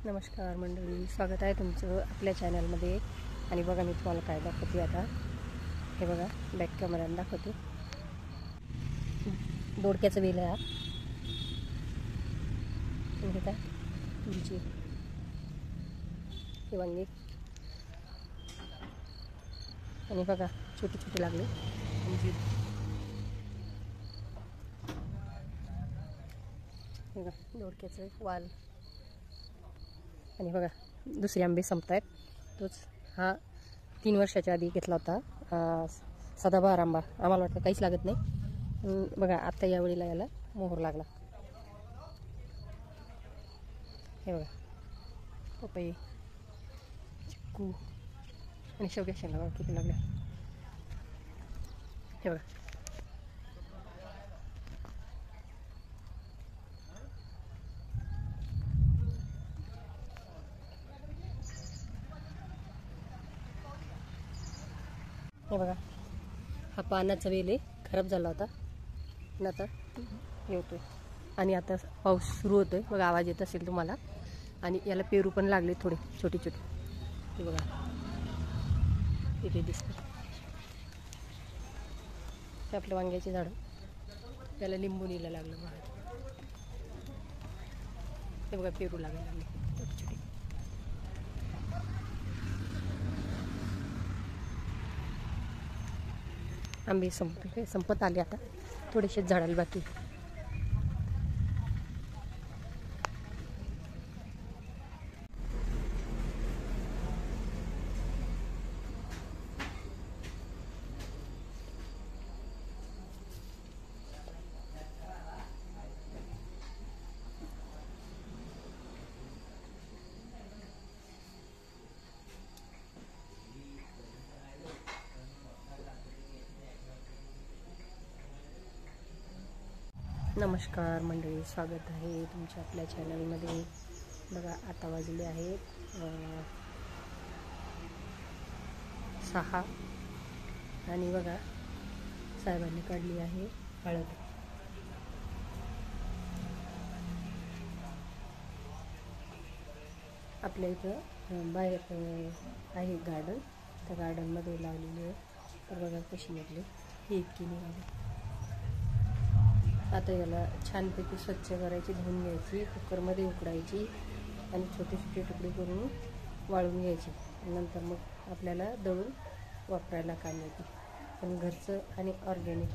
नमस्कार मंडळी, स्वागत आहे तुमचं आपल्या चॅनलमध्ये। आणि बघा मी तुम्हाला काय दाखवते आता, हे बघा बॅक कॅमेऱ्याने दाखवते। दोडक्याचं वेल आहे म्हणजे काय तुमची ही वांगी, आणि बघा छोटी छोटी लागली तुमची, हे बघा दोडक्याचं वाल। आणि बघा दुसरे आंबे संपत आहेत, तोच हा 3 वर्षाच्या आधी घेतला होता सदाबहार आंबा। आम्हाला वाटतं काहीच लागत नाही, बघा आता यावेळेला याला मोहर लागला। हे बघा पपई, चिक्कू आणि शेवग्या शेंगा बघा किती लागल्या। हे बघा हे बघा हा पानाचा वेल आहे, खराब झाला होता पण आता येतोय। आणि आता पाऊस सुरू होतोय, बघा आवाज येत असेल तुम्हाला। आणि याला पेरू पण लागले थोडे छोटे छोटे, हे बघा इथे दिसतं। हे आपल्या वांग्याचे झाड, त्याला लिंबुनीला लागलं बघा। हे बघा पेरू लागायला लागले छोटे छोटे। आंबे संपत आले, आता थोडेसे झाडाला बाकी। नमस्कार मंडळी, स्वागत आहे तुमच्या आपल्या चॅनलमध्ये। बघा आता वाजले आहेत 6 आणि बघा साहेबांनी काढली आहे हळद। आपल्या इथं बाहेर आहे गार्डन, त्या गार्डनमध्ये लावलेली आहे। तर बघा कशी निघली, ही इतकी निघाली। आता याला छानपैकी स्वच्छ करायची, धुवून घ्यायची, कुकरमध्ये उकडायची आणि छोटे छोटे तुकडे करून वाळून घ्यायचे। नंतर मग आपल्याला दळून वापरायला काम येते, पण घरचं आणि ऑर्गॅनिक।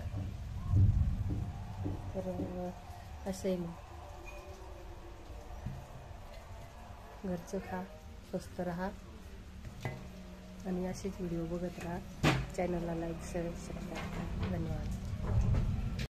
तर असं आहे, मग घरचं खा, स्वस्त राहा आणि असेच व्हिडिओ बघत राहा। चॅनलला लाईक, शेअर, सबस्क्राईब करा। धन्यवाद।